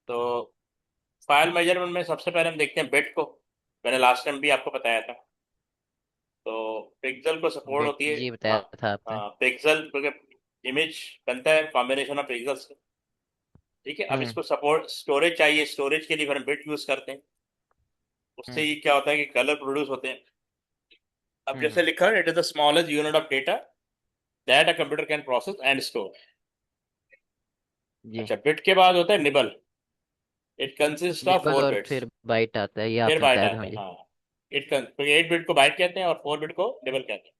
तो file measurement में सबसे पहले हम देखते हैं बिट को। मैंने लास्ट टाइम भी आपको बताया था। तो पिक्सल को सपोर्ट बिट होती है। जी हाँ। बताया था आपने। हाँ, पिक्सल क्योंकि इमेज बनता है कॉम्बिनेशन ऑफ पिक्सल्स। ठीक है, अब हम्म। इसको सपोर्ट स्टोरेज चाहिए, स्टोरेज के लिए फिर हम बिट यूज करते हैं। उससे हम्म। ये क्या होता है कि कलर प्रोड्यूस होते हैं। अब जैसे हम्म। लिखा है, it is the smallest unit of data that a computer can process and store. जी। अच्छा, बिट के बाद होता है nibble. It consist of nibble four और बिट्स। फिर बाइट आता है, ये फिर आपने बाइट बताया था आते हैं, मुझे। हाँ। तो 8 बिट को बाइट कहते हैं और 4 बिट को निबल कहते हैं।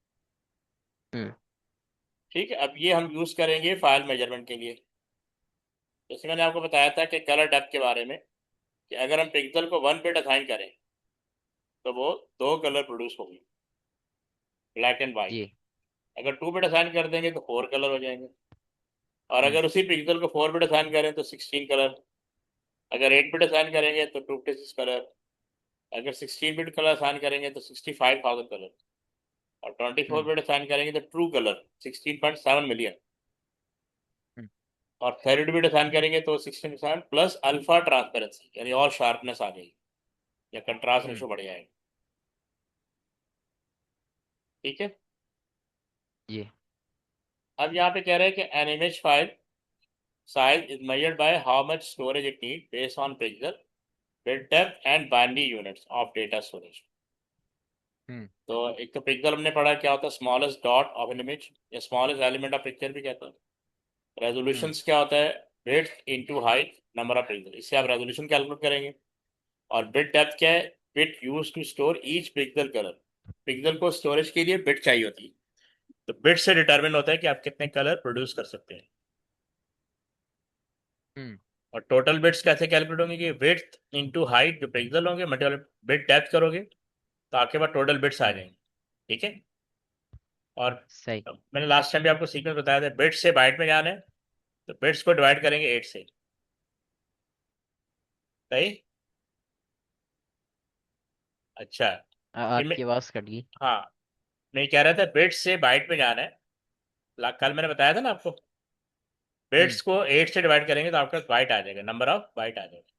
हम्म। ठीक है, अब ये हम यूज करेंगे फाइल मेजरमेंट के लिए। जैसे मैंने आपको बताया था कि कलर डेप्थ के बारे में, कि अगर हम पिक्सल को 1 बिट असाइन करें तो वो दो कलर प्रोड्यूस होंगे, ब्लैक एंड वाइट। जी। अगर 2 बिट असाइन कर देंगे तो 4 कलर हो जाएंगे। और हम्म। अगर उसी पिक्सल को 4 बिट असाइन करें तो 16 कलर। अगर 8 बिट असाइन करेंगे तो 256 कलर। अगर 16 बिट कलर असाइन करेंगे तो 65,000 कलर। और 24 हम्म। बिट असाइन करेंगे तो ट्रू कलर 16.7 मिलियन। हम्म। और 32 बिट असाइन करेंगे तो 16 प्लस अल्फा ट्रांसपेरेंसी, यानी और शार्पनेस आ जाएगी, या कंट्रास्ट हम्म। रेशो बढ़ जाएगा। ठीक है। जी। अब यहाँ पे कह रहे हैं कि an image file size is measured by how much storage it needs based on pixel, bit depth and binary units of data storage। हम्म। तो एक तो पिक्सल हमने पढ़ा क्या होता है, smallest dot of an image या स्मॉलेस्ट एलिमेंट ऑफ पिक्चर भी कहता है। हम्म। रेजोल्यूशंस क्या होता है, width into height number of pixel, इससे आप रेजोल्यूशन कैलकुलेट करेंगे। और बिट डेप्थ क्या है, bit use to store each pixel colour. Pixel को स्टोरेज के लिए बिट चाहिए होती है। तो बिट से डिटरमिन होता है कि आप कितने कलर प्रोड्यूस कर सकते हैं। हम्म। और टोटल बिट्स कैसे कैलकुलेट होंगे कि विड्थ इनटू हाइट जो पिक्सल होंगे मल्टीप्लाई बिट डेप्थ करोगे, तो आपके पास टोटल बिट्स आ हम्म। जाएंगे। ठीक है। और सही। मैंने लास्ट टाइम भी आपको सीक्वेंस बताया था, बिट्स से बाइट में जाना है तो बिट्स को डिवाइड करेंगे 8 से। सही। अच्छा। आपकी आवाज कट गई। हाँ, मैं कह रहा था बिट्स से बाइट में जाना है। कल मैंने बताया था ना आपको, हम्म। बिट्स को 8 से डिवाइड करेंगे तो आपके पास बाइट आ जाएगा, नंबर ऑफ बाइट आ जाएगा।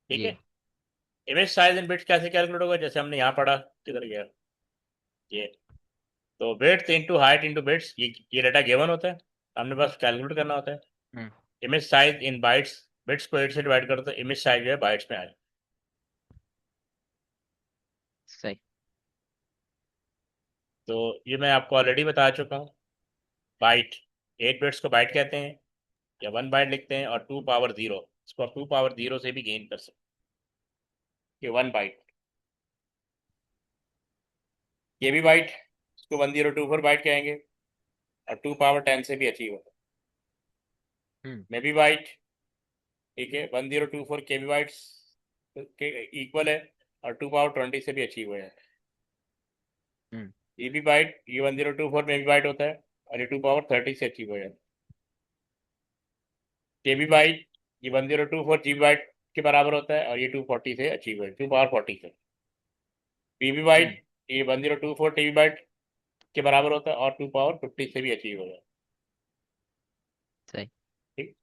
ठीक है। जी। इमेज साइज इन बिट्स कैसे कैलकुलेट होगा, जैसे हमने यहाँ पढ़ा, किधर गया ये। तो bits into height into bits, ये डाटा गिवन होता है, हमने बस कैलकुलेट करना होता है। हम्म। Image size in bytes, bits को 8 से डिवाइड करो तो इमेज साइज जो है बाइट्स में आ जाए। सही। तो ये मैं आपको ऑलरेडी बता चुका हूँ। बाइट, 8 बिट्स को बाइट कहते हैं, या 1 बाइट लिखते हैं। और 2 पावर 0, इसको आप 2 पावर 0 से भी गेन कर सकते हैं, 1 बाइट। ये भी बाइट, इसको 1024 बाइट कहेंगे। और 2 पावर 10 से भी अचीव होता हम्म। है, मे बी बाइट। ठीक है, 1024 KB बाइट्स के इक्वल है। और 2 पावर 20 से भी अचीव हो जाता है। हम्म। ये भी बाइट, ये 1024 में भी बाइट होता है। और ये 2 पावर 30 से अचीव हो जाता है। ये भी बाइट, ये 1024 GB बाइट के बराबर होता है। और ये 240 से अचीव है, 2 पावर 40 से। पीबी बाइट, हम्म। ये 1024 TB बाइट के बराबर होता है। और 2 पावर 50 से भी अचीव हो जाता है। सही। ठीक।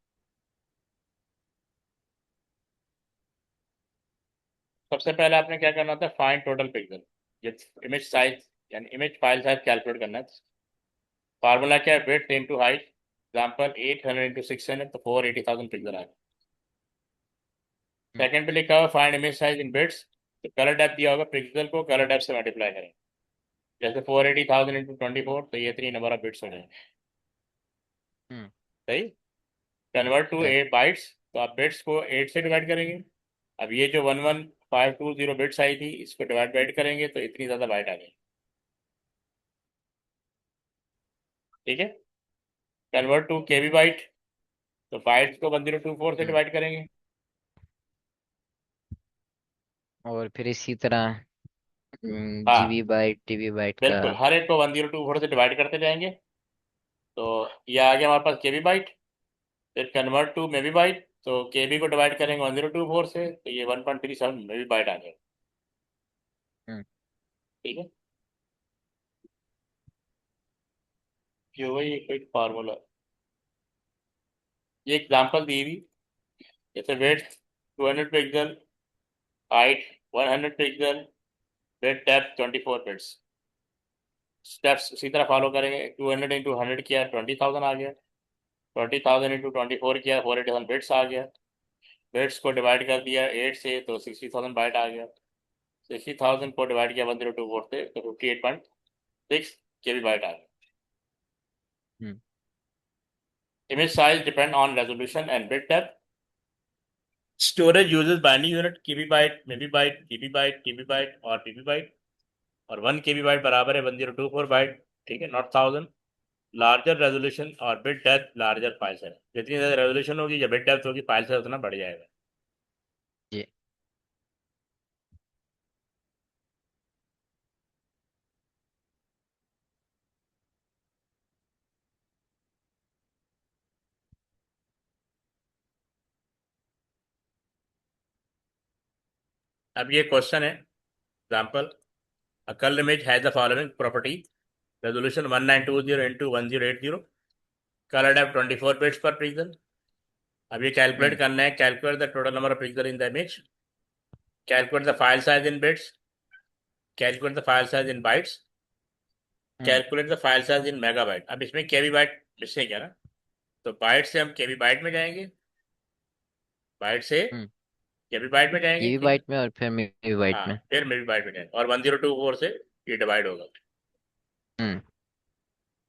सबसे पहले आपने क्या करना होता है, find total pixel image size, यानी इमेज फाइल साइज कैलकुलेट करना है। फार्मूला क्या है, width into height. Example 800 into 600 तो 480,000 पिक्सल आएगा। हम्म। सेकंड पे लिखा हुआ find image size in bits. तो कलर डेप्थ दिया होगा, पिक्सल को कलर डेप्थ से मल्टीप्लाई करें। जैसे 480,000 इंटू 24 तो ये 3 नंबर ऑफ बिट्स हो जाएंगे। हम्म। सही। कन्वर्ट टू सही। 8 बाइट्स, तो आप बिट्स को 8 से डिवाइड करेंगे। अब ये जो 11520 बिट्स आई थी, इसको डिवाइड बाइट करेंगे तो इतनी ज़्यादा बाइट आ गई। ठीक है। कन्वर्ट टू केबी बाइट, तो बाइट्स को 1024 से हम्म। डिवाइड करेंगे। और फिर इसी तरह हाँ, जीबी बाइट टीबी बाइट का। बिल्कुल, हर एक को 1024 से डिवाइड करते जाएंगे। तो ये आ गया हमारे पास केबी बाइट। फिर कन्वर्ट टू मेबी बाइट, तो केबी को डिवाइड करेंगे 1024 से तो ये 1.37 मेबी बाइट आ जाएगा। हम्म। ठीक है। ये वही एक फार्मूला, ये एग्जाम्पल दी हुई। जैसे weight 200 pixel, height 100 pixel, bit depth 24 bits. Steps उसी तरह फॉलो करेंगे। 200 इंटू 100 किया 20,000 आ गया। 20,000 इंटू 24 किया 481 बिट्स आ गया। बिट्स को डिवाइड कर दिया 8 से तो 60,000 बाइट आ गया। 60,000 को डिवाइड किया 1024 से तो 58.6 के बी बाइट आ गया। हम्म। Image size depend on resolution and bit depth. Storage uses binary unit KB byte, mebi byte, TB byte, TB byte और पीबी बाइट। और 1 KB बाइट बराबर है 1024 बाइट। ठीक है, नॉट 1000। लार्जर रेजोल्यूशन और bit depth larger file size. जितनी ज़्यादा resolution होगी या बिट डेप्थ होगी, फाइल साइज उतना बढ़ जाएगा। ये। अब ये क्वेश्चन है example. A color image has the following property: resolution 1920 into 1080, color depth 24 bits per pixel. अब ये कैलकुलेट हम्म। करना है। Calculate the total number of pixel in the image, calculate the file size in bits, calculate the file size in bytes, hmm. Calculate the file size in megabyte. अब इसमें केबी bite missing है ना, तो bite से हम केबी bite में जाएंगे, bite से हम्म। केबी बाइट में जाएंगे। टीवी ठीक है, बाइट में और फिर मेबी बाइट हाँ में। फिर मेबी बाइट में जाएंगे और 1024 से ये डिवाइड होगा। हम्म।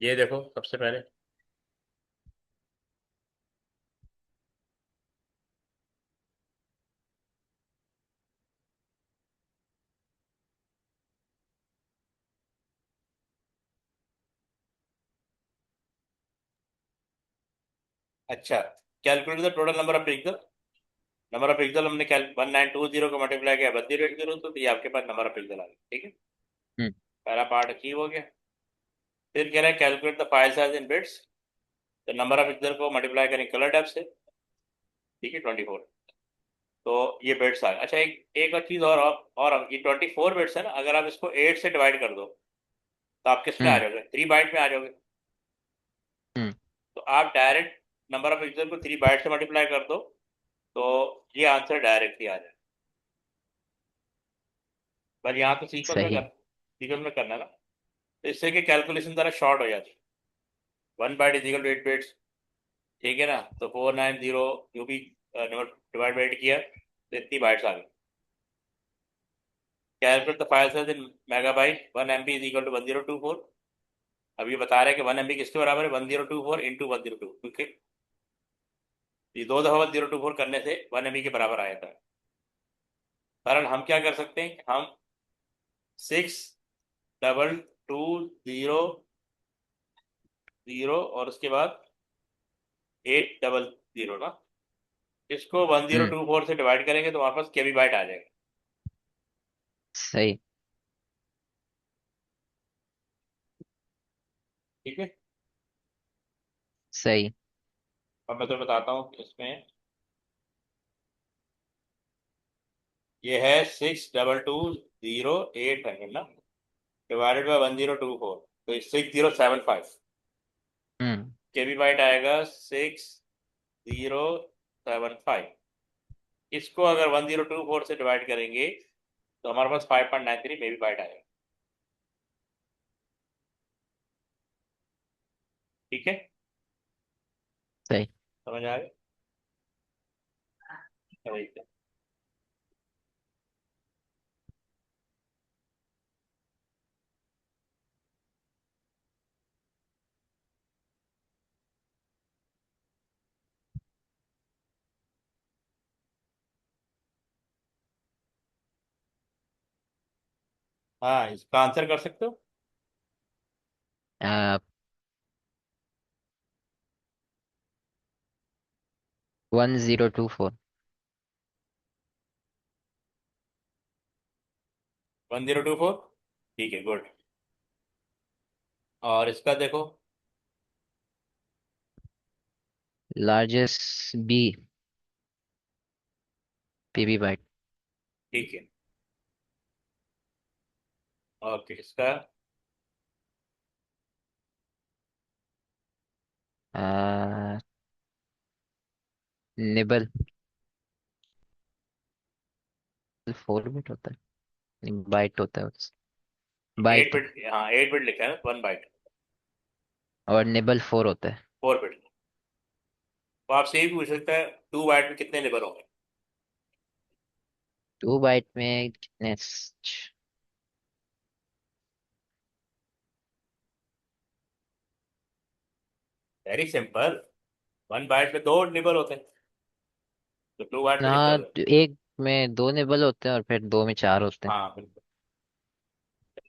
ये देखो सबसे पहले। अच्छा, calculate the total number of pixel. Number of pixel हमने 1920 को मल्टीप्लाई किया 1080 तो ये आपके पास नंबर ऑफ पिक्सल आ गया। ठीक है, हम्म। पहला पार्ट अचीव हो गया। फिर कह रहा है calculate the file size in bits. तो नंबर ऑफ पिक्सल को मल्टीप्लाई करें कलर डेप्थ से। ठीक है, 24। तो ये बिट्स आ गए। अच्छा, एक एक और चीज़ और ये 24 बिट्स है ना, अगर आप इसको 8 से डिवाइड कर दो तो आप किस में आ हम्म। जाओगे? 3 बाइट में आ जाओगे। हम्म। तो आप डायरेक्ट नंबर ऑफ पिक्सल को 3 बाइट से मल्टीप्लाई कर दो तो ये आंसर डायरेक्टली आ जाए। पर यहाँ तो सही। सीक्वल में करना है ना, तो इससे कि कैलकुलेशन ज़रा शॉर्ट हो जाती है। 1 byte is equal to 8 bits. ठीक है ना, तो 490 जो भी नंबर डिवाइड बाइट किया तो इतनी बाइट्स आ गई। Calculate the file size in megabyte. 1 MB is equal to 1024। अब ये बता रहे हैं कि 1 MB किसके बराबर है? 1024 इंटू 102। क्योंकि ये 2 दफ़ा 1024 करने से 1 MB के बराबर आया था। कारण हम क्या कर सकते हैं, हम 6,220 और उसके बाद 800 ना, इसको one zero hmm. Two four से डिवाइड करेंगे तो हमारे पास केबी बाइट आ जाएगा। सही। ठीक है, सही। अब मैं तो बताता हूँ इसमें। ये है 6,220,800 ना, डिवाइडेड बाय 1024, तो 6075 हम्म। केबी बाइट आएगा। 6075। इसको अगर 1024 से डिवाइड करेंगे तो हमारे पास 5.93 मेबी बाइट आएगा। ठीक है, सही। समझ आ गया? समझ गए। हाँ, इसका आंसर कर सकते हो। 1024। 1024। ठीक है, गुड। और इसका देखो। Largest B pebibyte. ठीक है, ओके, इसका निबल। फोर बिट होता है, नहीं बाइट होता है एट बाइट। बिट, हाँ 8 बिट लिखा है ना, 1 बाइट। और निबल फोर होता है। 4 बिट। तो आपसे ये भी पूछ सकता है 2 बाइट में कितने निबल होंगे। टू बाइट में कितने वेरी सिंपल। 1 बाइट में 2 निबल होते हैं, तो 2 बाइट में कितने हाँ, होते हैं। एक में दो निबल होते हैं और फिर दो में चार होते हैं। हाँ बिल्कुल।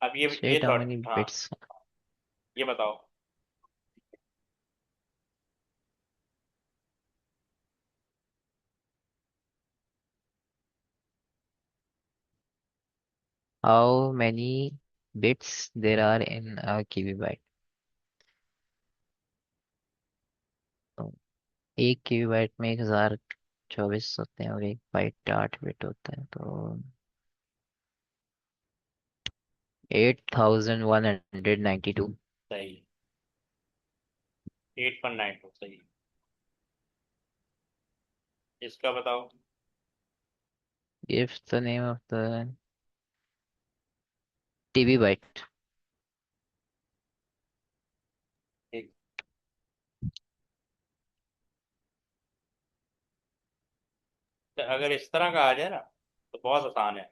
अब ये शेट हाउ थॉट, मेनी हाँ बिट्स। ये बताओ। How many bits there are in a kibibyte. एक कीबी बाइट में 1024 होते हैं और एक बाइट 8 बिट होता है, तो 8192। सही। 8.92 सही। इसका बताओ। Give the name of the tebibyte. ठीक। तो अगर इस तरह का आ जाए ना तो बहुत आसान है।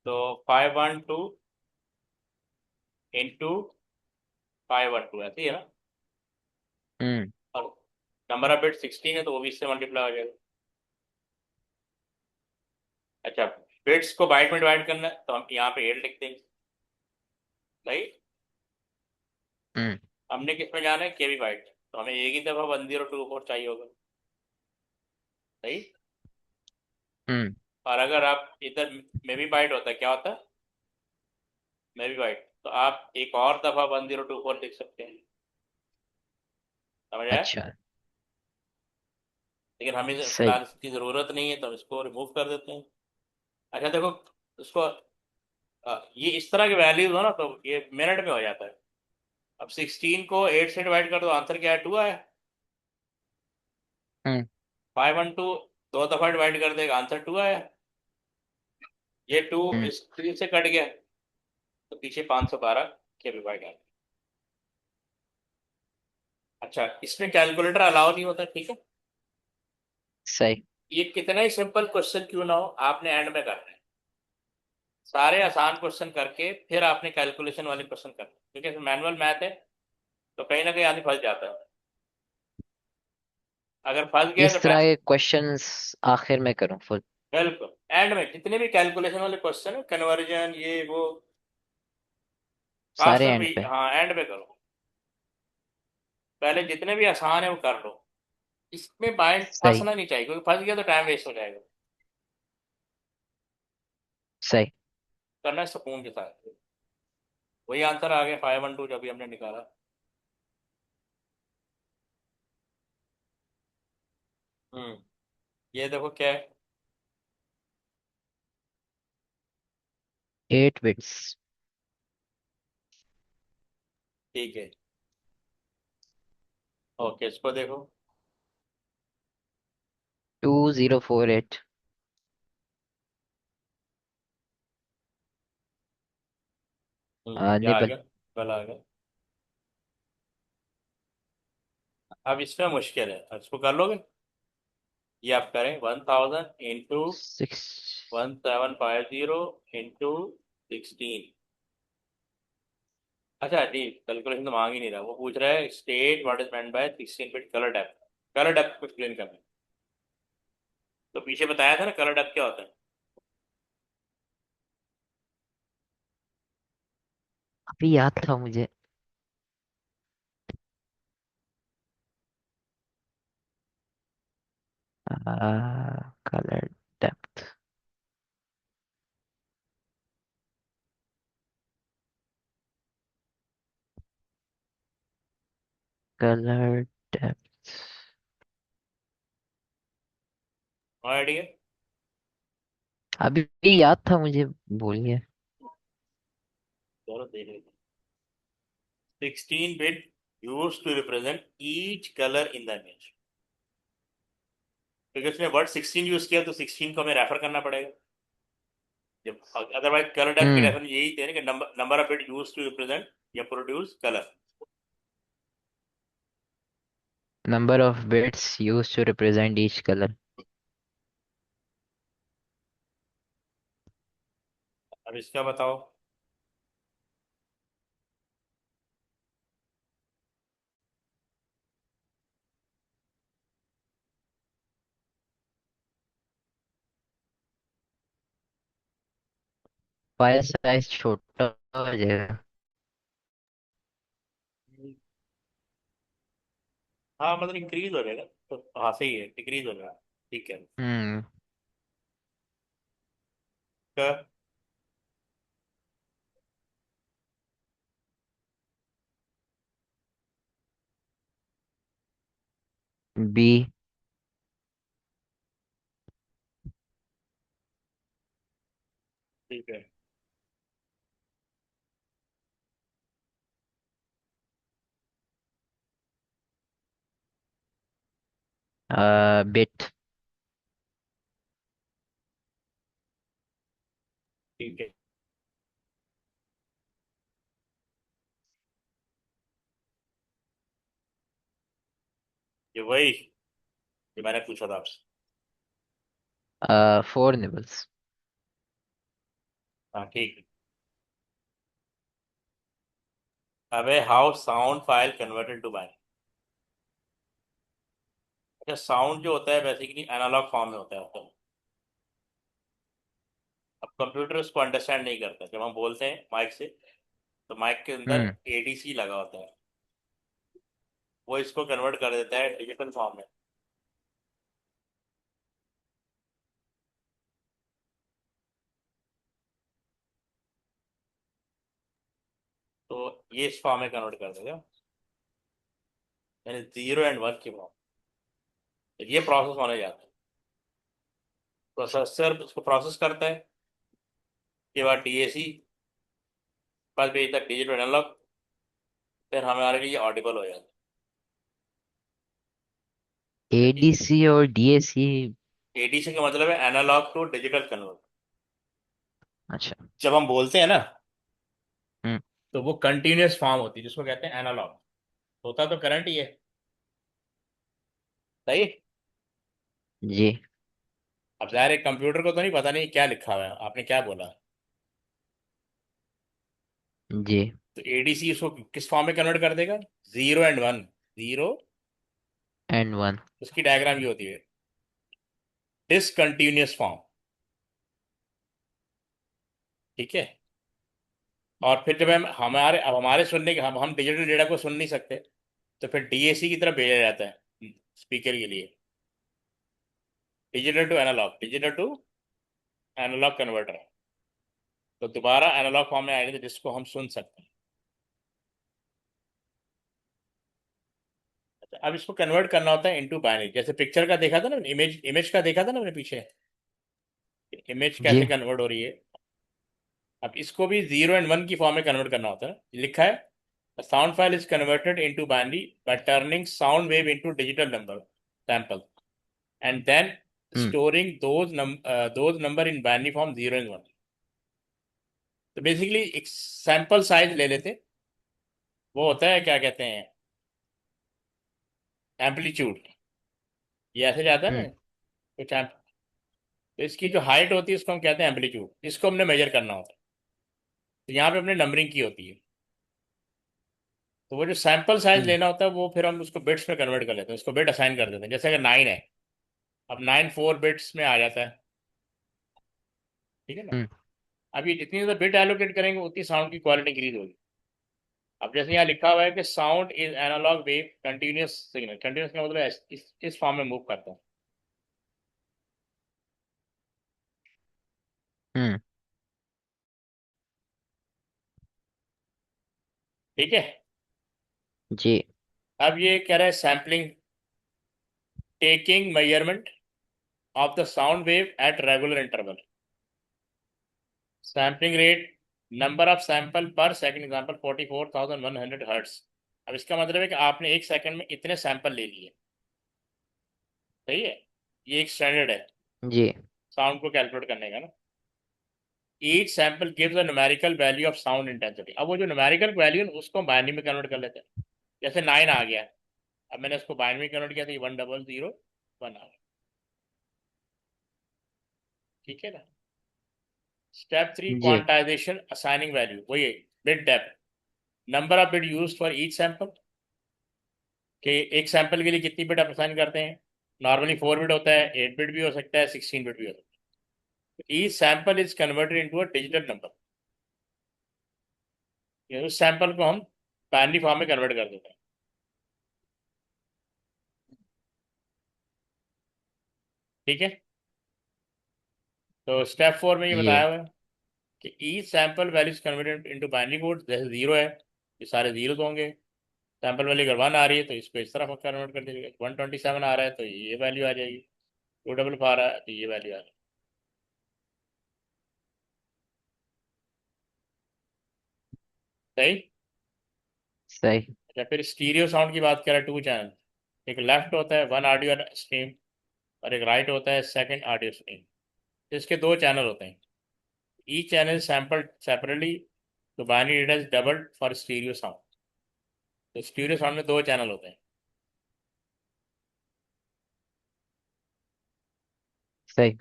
तो 512 इंटू 512 ऐसे ही है ना। हम्म। और नंबर ऑफ बिट 16 है, तो वो भी इससे मल्टीप्लाई हो जाएगा। अच्छा, बिट्स को बाइट में डिवाइड करना है तो हम यहाँ पे 8 लिख देंगे। सही। हम्म। हमने किस में जाना है, केबी बाइट, तो हमें एक ही दफा 1024 चाहिए होगा। सही। हम्म। और अगर आप इधर में भी बाइट होता है, क्या होता है, में भी बाइट, तो आप एक और दफा 1024 लिख सकते हैं। समझ आया। अच्छा। लेकिन हमें सही। फिलहाल इसकी ज़रूरत नहीं है, तो हम इसको रिमूव कर देते हैं। अच्छा देखो, इसको ये इस तरह की वैल्यूज हो ना तो ये मिनट में हो जाता है। अब 16 को 8 से डिवाइड कर दो, आंसर क्या है, 2 आया। हम्म। 512 दो दफा डिवाइड कर देगा, आंसर 2 आया। ये 2 हम्म। इस 3 से कट गया, तो पीछे 512 के डिवाइड आ गया। अच्छा, इसमें कैलकुलेटर अलाउ नहीं होता, ठीक है। सही। ये कितना ही सिंपल क्वेश्चन क्यों ना हो, आपने एंड में करना है। सारे आसान क्वेश्चन करके फिर आपने कैलकुलेशन वाले क्वेश्चन करना है, क्योंकि मैनुअल मैथ है, तो कहीं ना कहीं आदमी फंस जाता है। अगर फंस गया तो इस तरह के क्वेश्चंस आखिर में करूं फुल। बिल्कुल एंड में जितने भी कैलकुलेशन वाले क्वेश्चन है, कन्वर्जन ये वो, सारे खासतौर पे, एंड पे। हाँ एंड में करो। पहले जितने भी आसान है वो कर लो। इसमें माइंड सही। फंसना नहीं चाहिए, क्योंकि फंस गया तो टाइम वेस्ट हो जाएगा। सही। करना है सुकून के साथ। वही आंसर आ गया 512 जो अभी हमने निकाला। हम्म। ये देखो क्या है। 8 बिट्स। ठीक है। ओके, इसको देखो। 2048। क्या आ निबल। गया, कल आ गया। अब इसमें मुश्किल है, अब इसको कर लोगे। ये आप करें 1000 इंटू सिक्स। 1750 इंटू 16। अच्छा नहीं, कैलकुलेशन तो मांग ही नहीं रहा, वो पूछ रहा है state what is meant by 16 bit colour depth. Colour depth को एक्सप्लेन करना है। तो पीछे बताया था ना कलर डेप्थ क्या होता है। अभी याद था मुझे। Colour depth. Colour depth. Idea. अभी भी याद था मुझे, बोलिए। चलो देख लेते हैं। 16 bit use to represent each colour in the image. क्योंकि उसने वर्ड 16 यूज किया, तो 16 को हमें रेफर करना पड़ेगा। जब अदरवाइज कलर डेप्थ के हम्म रेफरेंस यही थे ना, कि number number of bit use to represent या produce colour. Number of bits use to represent each colour. अब इसका बताओ। फाइल साइज छोटा हो जाएगा। हाँ मतलब इंक्रीज हो जाएगा, तो हाँ सही है, डिक्रीज हो जाएगा। ठीक है। हम्म क- बी। ठीक है। बिट। ठीक है। ये वही, ये मैंने पूछा था आपसे। Four nibbles. हाँ ठीक है। अबे how sound file converted to binary. अच्छा, साउंड जो होता है बेसिकली एनालॉग फॉर्म में होता है। अब कंप्यूटर उसको अंडरस्टैंड नहीं करता। जब हम बोलते हैं माइक से, तो माइक के अंदर हम्म एडीसी लगा होता है, वो इसको कन्वर्ट कर देता है डिजिटल फॉर्म में। तो ये इस फॉर्म में कन्वर्ट कर देगा, यानी 0 और 1 की फॉर्म। तो ये प्रोसेस होने जाता है। प्रोसेसर उसको प्रोसेस करता है, के बाद डीएसी, बाद भेजता है डिजिटल एनालॉग, फिर हमारे लिए ऑडिबल हो जाता एडीसी और डीएसी। है। एडीसी का मतलब है एनालॉग टू डिजिटल कन्वर्ट। अच्छा। जब हम बोलते हैं ना, हम्म तो वो कंटिन्यूअस फॉर्म होती है, जिसको कहते हैं एनालॉग। होता तो करंट ही है। सही। जी अब जाहिर है कंप्यूटर को तो नहीं पता नहीं क्या लिखा हुआ है, आपने क्या बोला। जी। तो एडीसी उसको किस फॉर्म में कन्वर्ट कर देगा? 0 और 1। Zero, and one. उसकी डायग्राम ये होती है, डिसकंटिन्यूअस फॉर्म। ठीक है। और फिर जब हमारे सुनने के, हम डिजिटल डेटा को सुन नहीं सकते, तो फिर डीएसी की तरफ भेजा जाता है स्पीकर के लिए। Digital to analogue converter. तो दोबारा एनालॉग फॉर्म में आएगा, जिसको हम सुन सकते हैं। अच्छा, अब इसको कन्वर्ट करना होता है इनटू बाइनरी। जैसे पिक्चर का देखा था ना, इमेज इमेज का देखा था ना मैंने पीछे, इमेज जी। कैसे कन्वर्ट हो रही है। अब इसको भी 0 और 1 की फॉर्म में कन्वर्ट करना होता है। लिखा है, sound file is converted into binary by turning sound wave into digital number sample, and then hmm storing those number in binary form 0 और 1। तो बेसिकली एक सैंपल साइज ले लेते, वो होता है क्या कहते हैं, एम्पलीट्यूड। ये ऐसे जाता है ना हम्म कुछ तो इसकी जो हाइट होती है उसको हम कहते हैं एम्पलीट्यूड। इसको हमने मेजर करना होता है। तो यहाँ पे हमने नंबरिंग की होती है। तो वो जो सैंपल साइज हम्म लेना होता है, वो फिर हम उसको बिट्स में कन्वर्ट कर लेते हैं, उसको बिट असाइन कर देते हैं। जैसे अगर 9 है, अब 9 4 बिट्स में आ जाता है। ठीक है ना। हम्म अब ये जितनी ज़्यादा बिट एलोकेट करेंगे, उतनी साउंड की क्वालिटी इंक्रीज होगी। अब जैसे यहाँ लिखा हुआ है कि sound is analogue wave continuous signal. Continuous का मतलब इस फॉर्म में मूव करता है। हम्म ठीक है। जी। अब ये कह रहा है sampling, taking measurement of the sound wave at regular interval, sampling rate, number of sample पर सेकंड, एग्जांपल 44,100 हर्ट्स। अब इसका मतलब है कि आपने 1 सेकंड में इतने सैंपल ले लिए। सही है। ये एक स्टैंडर्ड है जी साउंड को कैलकुलेट करने का ना। Each sample gives a numerical value of sound intensity. अब वो जो न्यूमेरिकल वैल्यू है उसको बाइनरी में कन्वर्ट कर लेते हैं। जैसे 9 आ गया, अब मैंने उसको बाइनरी में कन्वर्ट किया तो ये 1001 आ गया। ठीक है ना। स्टेप 3 जी क्वांटाइजेशन असाइनिंग वैल्यू, वही है bit depth, number of bit used for each sample, कि एक सैंपल के लिए कितनी बिट आप असाइन करते हैं। नॉर्मली 4 बिट होता है, 8 बिट भी हो सकता है, 16 बिट भी हो सकता है। Each sample is converted into a digital number. उस सैंपल को हम बाइनरी फॉर्म में कन्वर्ट कर देते हैं। ठीक है। तो स्टेप 4 में ये ये बताया हुआ है कि each sample value is converted into binary code. जैसे 0 है, ये सारे जीरो होंगे। सैंपल वैल्यू अगर 1 आ रही है तो इसको इस तरफ कन्वर्ट कर दीजिएगा। 127 आ रहा है तो ये वैल्यू आ जाएगी। 255 आ रहा है तो ये वैल्यू आ जाएगी। सही। सही। अच्छा, फिर स्टीरियो साउंड की बात करें, 2 चैनल, एक लेफ्ट होता है 1 ऑडियो स्ट्रीम, और एक राइट होता है सेकंड ऑडियो स्ट्रीम। इसके 2 चैनल होते हैं। ईच चैनल सैंपल सेपरेटली, तो binary data is doubled for stereo sound. तो स्टीरियो साउंड में 2 चैनल होते हैं। सही।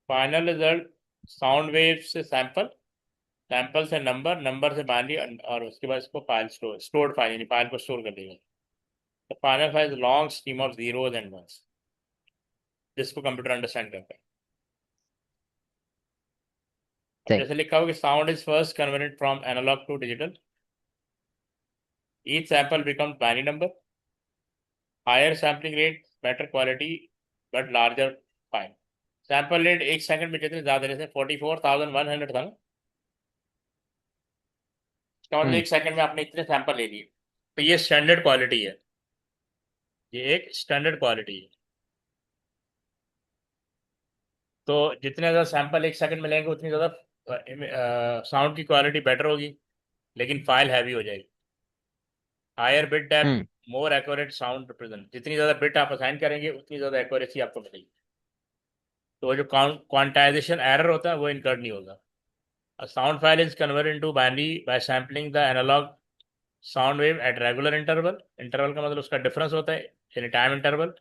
फाइनल रिजल्ट, साउंड वेव से सैंपल, सैंपल से नंबर, नंबर से बाइनरी, और उसके बाद इसको फाइल स्टोर्ड फाइल, यानी फाइल को स्टोर कर देगा। तो final file long stream of zeros and ones, जिसको कंप्यूटर अंडरस्टैंड करता है। अब सही। जैसे लिखा हो कि sound is first converted from analogue to digital, each sample becomes binary number, higher sampling rate, better quality, but larger file. Sample rate 1 second में जितने ज्यादा, जैसे 44,100 था ना, इसका मतलब हम्म 1 सेकंड में आपने इतने सैंपल ले लिए। तो ये स्टैंडर्ड क्वालिटी है, ये एक स्टैंडर्ड क्वालिटी है। तो जितने ज़्यादा सैंपल 1 सेकंड में लेंगे उतनी ज़्यादा साउंड की क्वालिटी बेटर होगी, लेकिन फाइल हैवी हो जाएगी। हायर बिट डेप्थ, हम्म मोर एक्यूरेट साउंड रिप्रेजेंट, जितनी ज़्यादा बिट आप असाइन करेंगे उतनी ज़्यादा एक्यूरेसी आपको मिलेगी। तो वो जो क्वांटाइजेशन एरर होता है वो इनकर्ड नहीं होगा। A sound file is converted into binary by sampling the analog sound wave at regular interval. Interval का मतलब उसका डिफरेंस होता है, यानी time interval.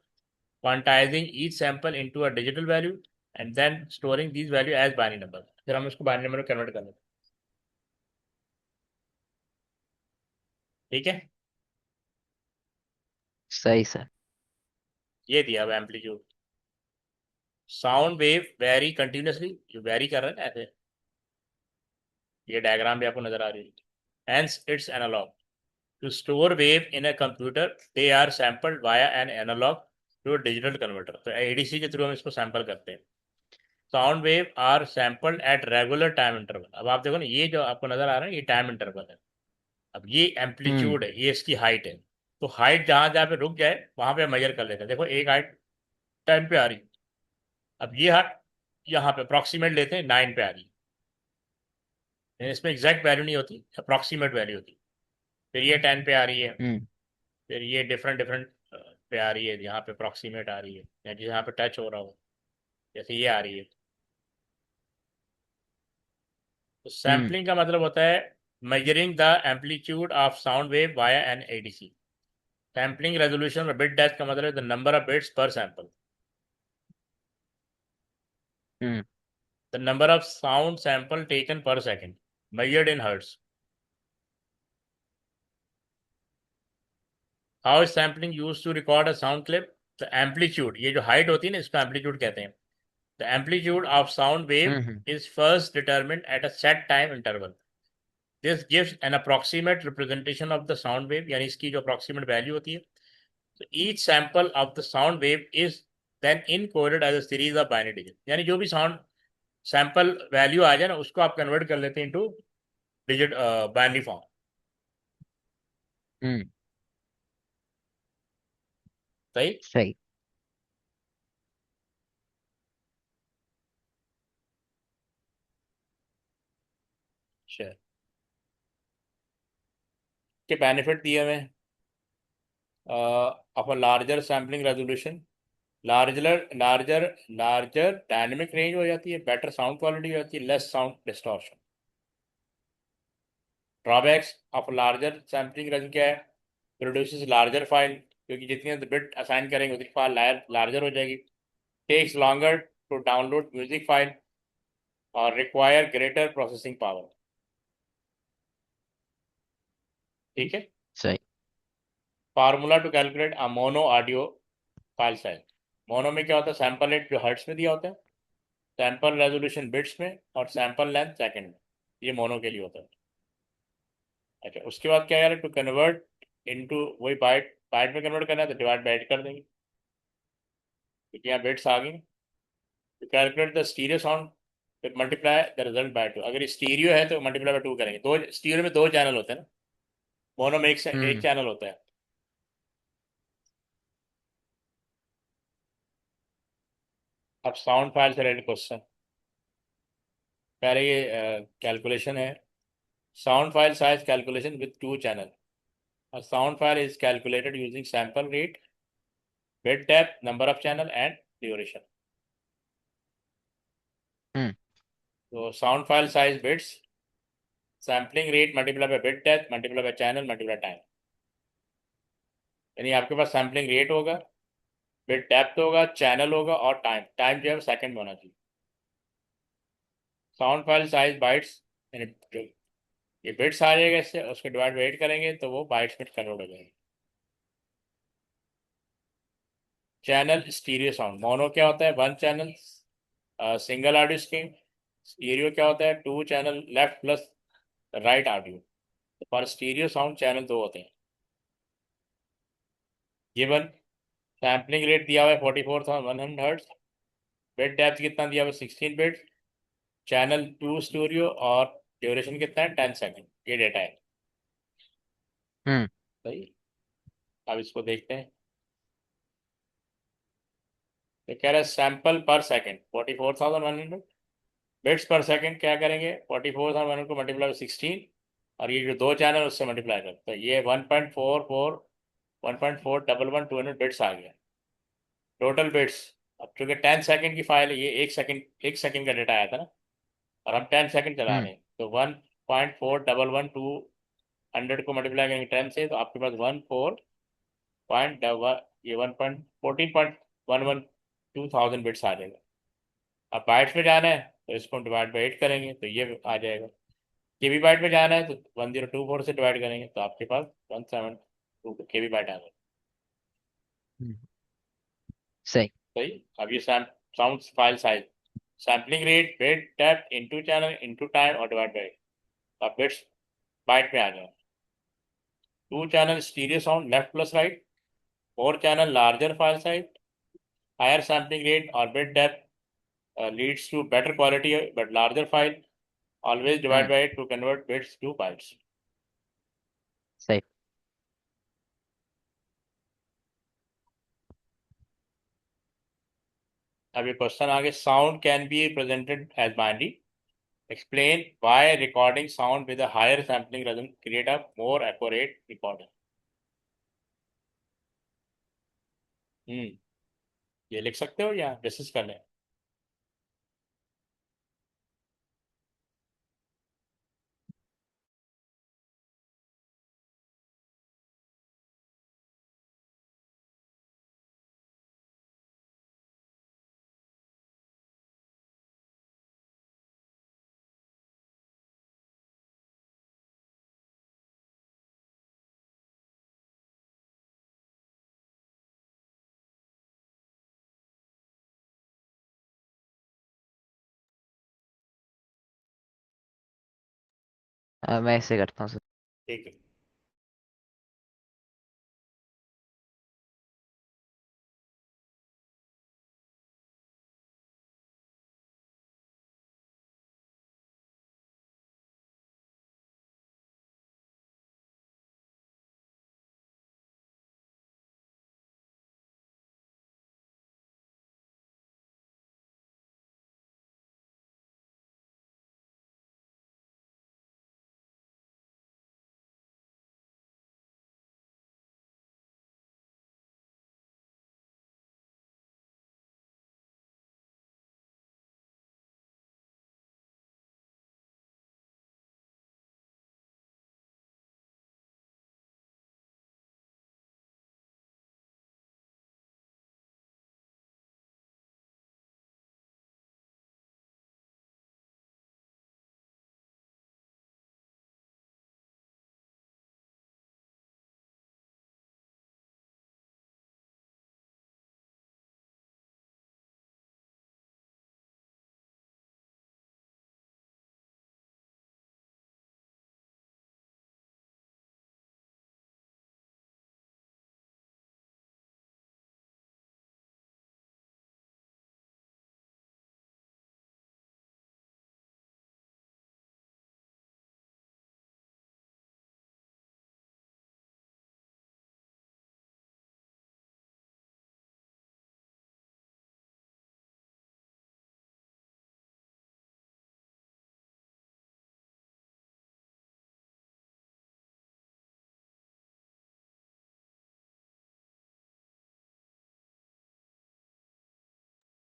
Quantizing each sample into a digital value and then storing these value as binary number। फिर हम इसको binary number में कन्वर्ट कर लेते हैं। ठीक है। सही सर। ये दिया अब amplitude. Sound wave very continuously, जो वेरी कर रहे हैं ना ऐसे, ये डायग्राम भी आपको नजर आ रही है। Hence it's analog। To store wave in a computer, they are sampled via an analog to a digital converter। तो ADC के थ्रू हम इसको सैंपल करते हैं। Sound wave are sampled at regular time interval. अब आप देखो ना, ये जो आपको नजर आ रहा है ये टाइम इंटरवल है। अब ये हम्म एम्पलीट्यूड है, ये इसकी हाइट है। तो हाइट जहां जहां पे रुक जाए वहां पे मेजर कर लेते हैं। देखो एक हाइट 10 पे आ रही है, अब ये हाइट यहाँ पे अप्रॉक्सीमेट लेते हैं 9 पे आ रही है। इसमें एग्जैक्ट वैल्यू नहीं होती, अप्रॉक्सीमेट वैल्यू होती। फिर ये 10 पे आ रही है, हम्म फिर ये डिफरेंट डिफरेंट पे आ रही है, यहाँ पे अप्रॉक्सीमेट आ रही है, या जहाँ पे टच हो रहा हो, जैसे ये आ रही है। तो हम्म सैम्पलिंग का मतलब होता है measuring the amplitude of sound wave via an ADC. Sampling resolution और बिट डेप्थ का मतलब है the number of bits per sample, hmm the number of sound sample taken per second measured in hertz। How is sampling use to record a sound clip. The amplitude, ये जो height होती है ना इसको amplitude कहते हैं। The amplitude of sound wave hmm is first determined at a set time interval. This gives an approximate representation of the sound wave, यानी इसकी जो अप्रॉक्सीमेट वैल्यू होती है। तो each sample of the sound wave is then encoded as a series of binary digit, यानी जो भी sound sample value आ जाए ना उसको आप कन्वर्ट कर लेते हैं इनटू डिजिट, बाइनरी फॉर्म। हम्म सही। सही। अच्छा, के बेनिफिट दिए हुए of a larger sampling resolution, larger dynamic range हो जाती है, बेटर साउंड क्वालिटी हो जाती है, less sound distortion. Drawbacks of larger sampling range क्या है? प्रोड्यूसेस लार्जर फाइल, क्योंकि जितनी बिट असाइन करेंगे उतनी फाइल लार्जर हो जाएगी। Takes longer to download music file और रिक्वायर ग्रेटर प्रोसेसिंग पावर। ठीक है। सही। Formula to calculate a mono audio file size. Mono में क्या होता है? सैंपल रेट जो हर्ट्स में दिया होता है, सैंपल रेजोल्यूशन बिट्स में, और सैंपल लेंथ सेकंड में। ये मोनो के लिए होता है। अच्छा, उसके बाद क्या यार, टू कन्वर्ट इनटू, वही बाइट बाइट में कन्वर्ट करना है तो डिवाइड बाइट कर देंगे, क्योंकि यहाँ बिट्स आ गई। To calculate the stereo sound, फिर multiply the result by two. अगर स्टीरियो है तो मल्टीप्लाई बाय टू करेंगे। दो स्टीरियो में दो चैनल होते हैं ना, मोनो में एक हम्म। चैनल होता है। अब साउंड फाइल से रिलेटेड क्वेश्चन, पहले ये कैलकुलेशन है। Sound file size calculation with two channel. A sound file is calculated using sample rate, bit depth, number of channel and duration. Hmm. So sound file size bits, sampling rate multiplied by bit depth multiplied by channel multiplied by time। यानी आपके पास sampling rate होगा, bit depth होगा, channel होगा और time. Time जो है second में होना चाहिए। साउंड फाइल साइज बाइट्स, यानी जो ये बिट्स आ जाएगा, इससे उसके डिवाइड वेट करेंगे तो वो बाइट्स में कन्वर्ट हो जाएंगे। चैनल स्टीरियो साउंड, मोनो क्या होता है? One channel single audio stream. Stereo क्या होता है? Two channel left plus right audio. पर स्टीरियो साउंड चैनल दो होते हैं। गिवन सैम्पलिंग रेट दिया हुआ है 44,100 हर्ट्ज, बिट डेप्थ कितना दिया हुआ है? 16 बिट। चैनल टू स्टूडियो, और ड्यूरेशन कितना है? 10 सेकेंड। ये डेटा है। हम्म। सही। अब इसको देखते हैं। तो कह रहा है सैंपल पर सेकेंड 44,100 बिट्स पर सेकेंड। क्या करेंगे? 44,100 को मल्टीप्लाई बाई 16, और ये जो दो चैनल उससे मल्टीप्लाई करते हैं, ये 1.44 बिट्स आ गया टोटल बिट्स। अब चूंकि 10 सेकेंड की फाइल है, ये 1 सेकेंड का डेटा आया था ना, और हम 10 सेकेंड चला हम्म। रहे हैं, तो 1.4112 को मल्टीप्लाई करेंगे 10 से, तो आपके पास 14 पॉइंट, ये 1.14.112 बिट्स आ जाएगा। अब बाइट्स में जाना है तो इसको डिवाइड बाई 8 करेंगे तो ये आ जाएगा। केबी बाइट में जाना है तो 1024 से डिवाइड करेंगे तो आपके पास 172 केबी बाइट आ जाएगा। हम्म। सही। सही। अब ये sound file size, sampling rate, bit depth into channel into time और डिवाइड बाई। अब बिट्स बाइट में आ जाए। Two channel stereo sound left plus right, four channel larger file size, higher sampling rate और bit depth leads to better quality but larger file. Always divide hmm. by it to convert bits to bytes. सही। अब ये question आगे, sound can be presented as binary, explain why recording sound with a higher sampling rhythm create a more accurate recording। हम्म, ये लिख सकते हो या डिस्कस कर लें? मैं ऐसे करता हूँ। ठीक है।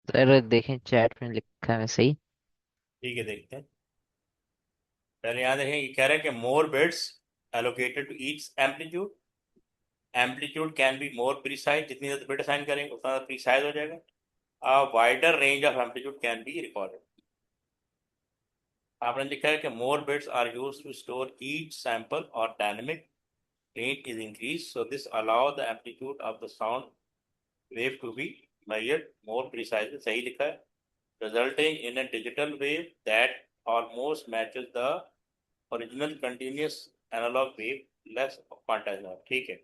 सर देखें चैट में लिखा है सही। ठीक है, देखते हैं। पहले यहाँ देखें, ये कह रहा है कि more bits allocated to each amplitude. Amplitude can be more precise, जितनी ज्यादा बिट असाइन करेंगे उतना ज्यादा प्रिसाइज हो जाएगा। A wider range of amplitude can be recorded. आपने लिखा है कि more bits are use to store each sample और dynamic range is increased, so this allow the amplitude of the sound wave to be measured more precisely. सही लिखा है, resulting in a digital wave that almost matches the original continuous analog wave, less quantized। ठीक है।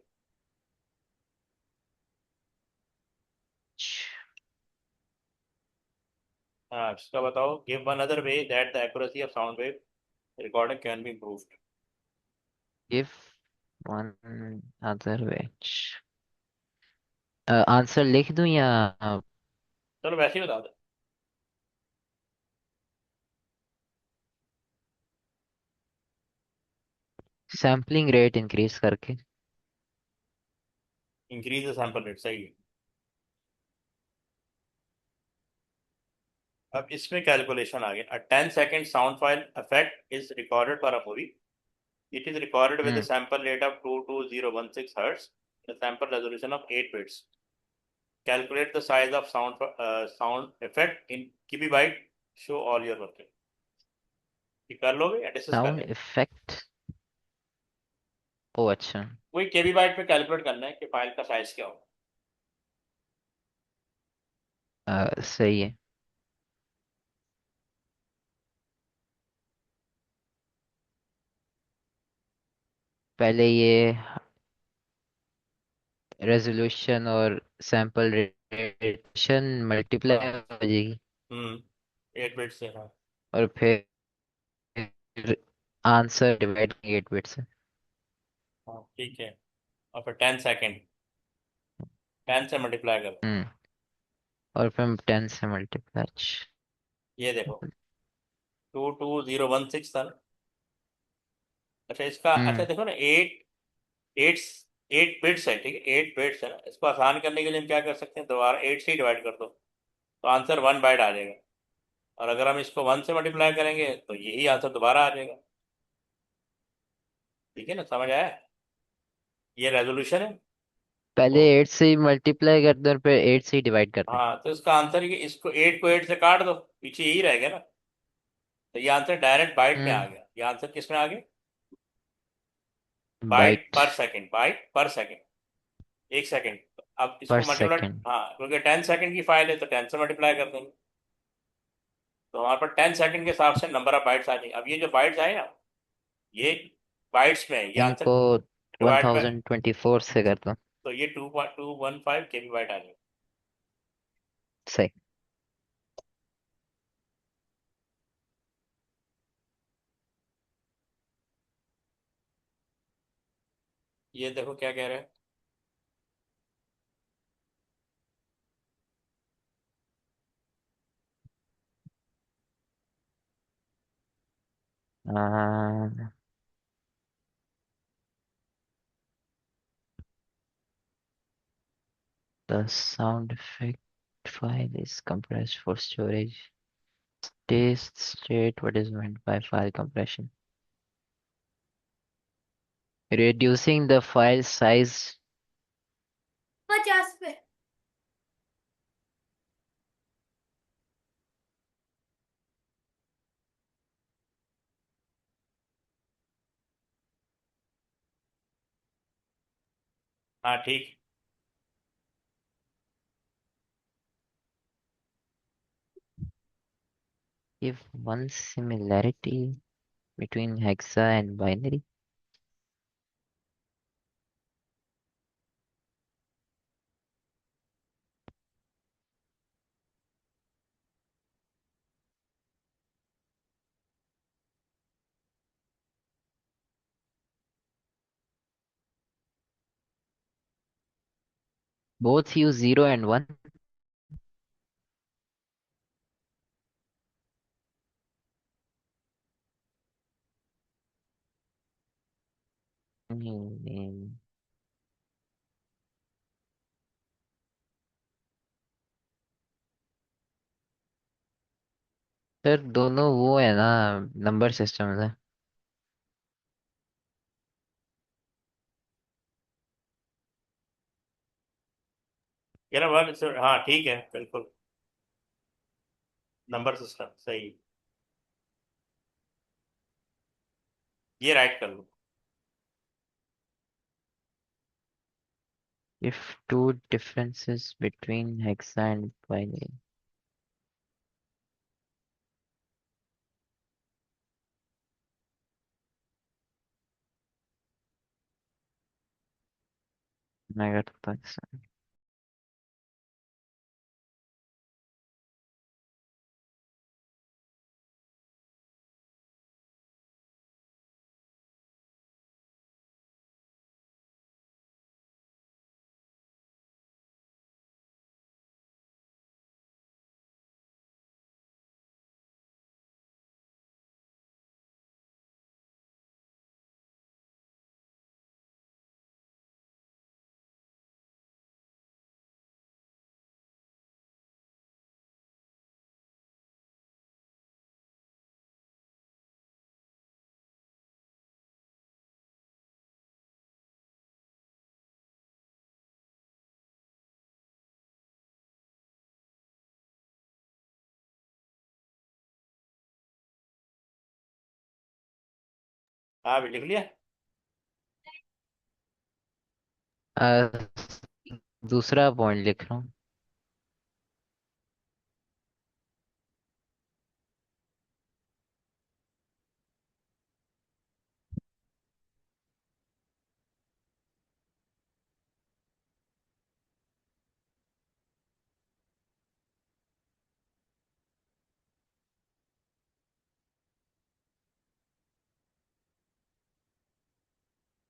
हाँ, इसका बताओ, give one other way that the accuracy of sound wave recording can be improved। Give one other which, answer लिख दूं या चलो वैसे ही बता दो। सैम्पलिंग रेट इंक्रीज करके। इंक्रीज द सैंपल रेट, सही है। अब इसमें कैलकुलेशन आ गया। A 10-second sound file effect is recorded for a movie. It is recorded with a hmm sample rate of 22016 Hz, a sample resolution of 8 bits. Calculate the size of sound effect in kibibyte. Show all your work। ये कर लोगे या discuss कर sound लें? Effect, ओ अच्छा। वही केबीबाइट पे calculate करना है कि फाइल का साइज क्या हो। सही है। पहले ये रेजोल्यूशन और सैंपल रेडिएशन हाँ। मल्टीप्लाई हो जाएगी, 8 बिट से, हाँ। और फिर आंसर डिवाइड 8 बिट से। हाँ ठीक है। और फिर 10 सेकेंड, 10 से मल्टीप्लाई करो। हम्म और फिर 10 से मल्टीप्लाई। ये देखो, 22016 था ना। अच्छा इसका, अच्छा हम्म देखो ना, एट 8 बिट्स है, ठीक है, 8 बिट्स है ना। इसको आसान करने के लिए हम क्या कर सकते हैं, दोबारा 8 से ही डिवाइड कर दो तो आंसर 1 बाइट आ जाएगा। और अगर हम इसको 1 से मल्टीप्लाई करेंगे तो यही आंसर दोबारा आ जाएगा। ठीक है ना, समझ आया? ये रेजोल्यूशन है। पहले तो 8 से ही मल्टीप्लाई कर दो और फिर 8 से ही डिवाइड कर दो। हाँ, तो इसका आंसर ये, इसको 8 को 8 से काट दो, पीछे यही रहेगा ना। तो ये आंसर डायरेक्ट बाइट में आ हम्म गया। ये आंसर किस में आ गया? बाइट बाइट पर सेकंड, बाइट पर सेकंड, 1 सेकंड। अब पर इसको मल्टीप्लाई, सेकंड। हाँ क्योंकि 10 सेकंड की फाइल है तो 10 से मल्टीप्लाई कर देंगे। तो हमारे पास 10 सेकंड के हिसाब से नंबर ऑफ बाइट्स आ जाएंगे। अब ये जो बाइट्स आए ना, ये बाइट्स में है, ये आंसर इनको डिवाइड में। 1024 से कर दो। तो ये 2215 के बी बाइट आ जाएगा। सही। ये देखो क्या कह रहे हैं। The sound effect file is compressed for storage. Test state what is meant by file compression. Reducing the file size. 50 पे। हाँ ठीक। If one similarity between hexa and binary. Both use 0 and 1. Hmm, sir दोनों वो है ना, number system है। कह रहा वन, हाँ ठीक है बिल्कुल। नंबर सिस्टम सही। ये राइट कर लो। If two differences between hexa and binary. मैं करता हूँ। हाँ भी लिख लिया। आ, दूसरा पॉइंट लिख रहा हूँ।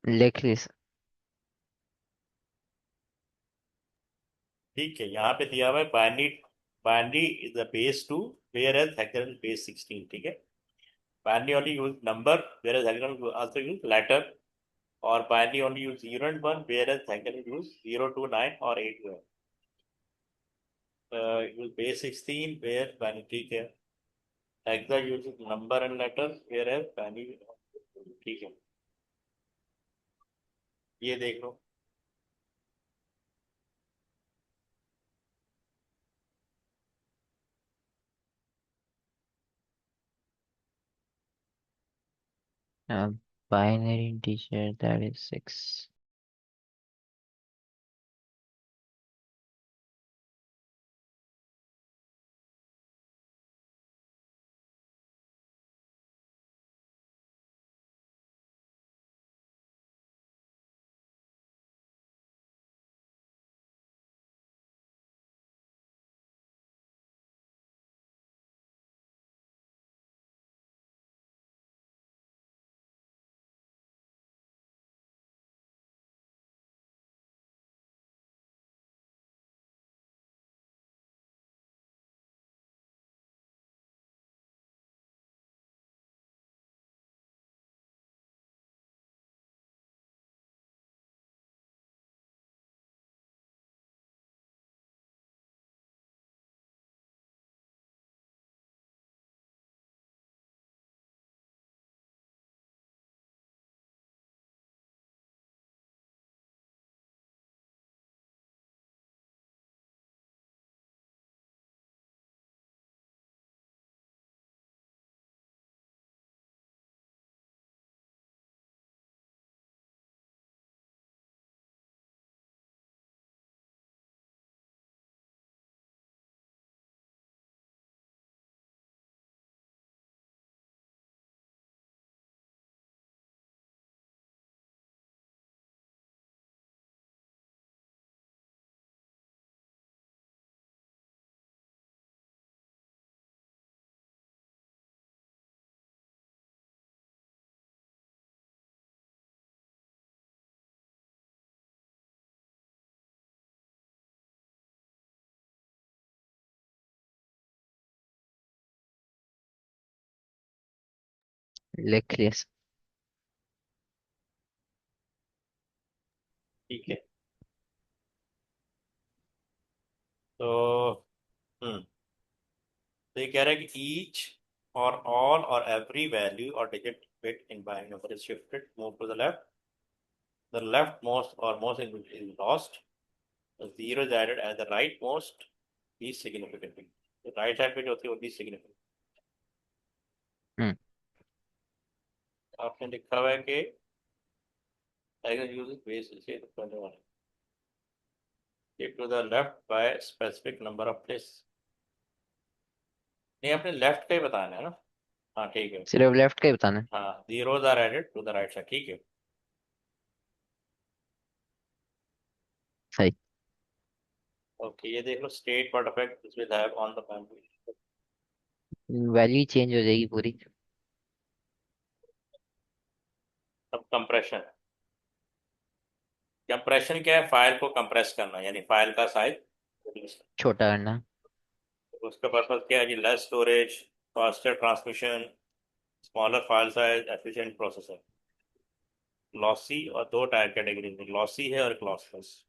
लिख ली सर। ठीक है, यहाँ पे दिया हुआ है binary. Binary is the base two, whereas hexadecimal base 16, ठीक है। Binary only use number, whereas hexadecimal also use letter. और binary only use 0 and 1, whereas hexadecimal use 0 to 9 और 8 to use base 16 where binary, ठीक है। Hexa use number and letter, whereas binary, ठीक है। ये देख लो। Binary integer that is 6. लिख लिया सर। ठीक है। तो हम्म तो ये कह रहा है कि each or all or every value or digit bit in binary number is shifted, move to the left. The leftmost or most is lost. The zero is added and the rightmost is significant. The right hand bit होती है वो भी significant. हम्म आपने लिखा हुआ है कि I can use it basis से करने वाला. Take to the left by specific number of places. नहीं आपने लेफ्ट का ही बताना है ना. हाँ ठीक है. सिर्फ लेफ्ट का ही बताना है। हाँ zeros are added to the right side. ठीक है. सही। ओके ये देख लो state what effect this will have on the memory. Value change हो जाएगी पूरी। अब कंप्रेशन. कंप्रेशन क्या है? फाइल को कंप्रेस करना यानी फाइल का साइज रिड्यूस करना. छोटा करना। तो उसका पर्पज क्या है कि less storage, faster transmission, smaller file size, efficient processor. Lossy और दो टायर कैटेगरी में लॉसी है और एक लॉसलेस.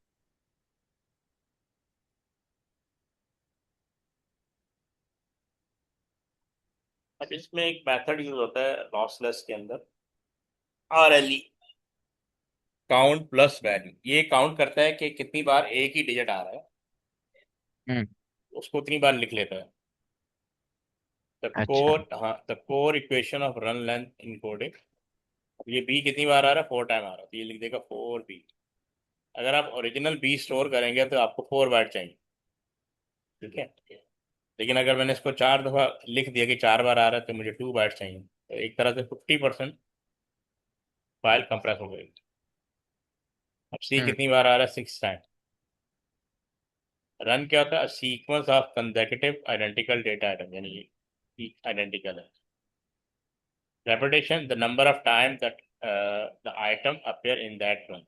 अब इसमें एक मेथड यूज होता है लॉसलेस के अंदर, RLE, काउंट प्लस वैल्यू. ये काउंट करता है कि कितनी बार एक ही डिजिट आ रहा है, हम्म। उसको उतनी बार लिख लेता है. द अच्छा। कोर, हाँ the core equation of run length encoding. ये बी कितनी बार आ रहा है? 4 टाइम आ रहा है तो ये लिख देगा 4B. अगर आप ओरिजिनल बी स्टोर करेंगे तो आपको 4 बाइट चाहिए. ठीक है. लेकिन अगर मैंने इसको 4 दफ़ा लिख दिया कि 4 बार आ रहा है तो मुझे 2 बाइट चाहिए, तो एक तरह से 50% फाइल कंप्रेस हो गई. अब सी हम्म। कितनी बार आ रहा है? 6 टाइम. रन क्या होता है? Sequence of consecutive identical data item, यानी आइडेंटिकल है. Repetition the number of time that the item appear in that run.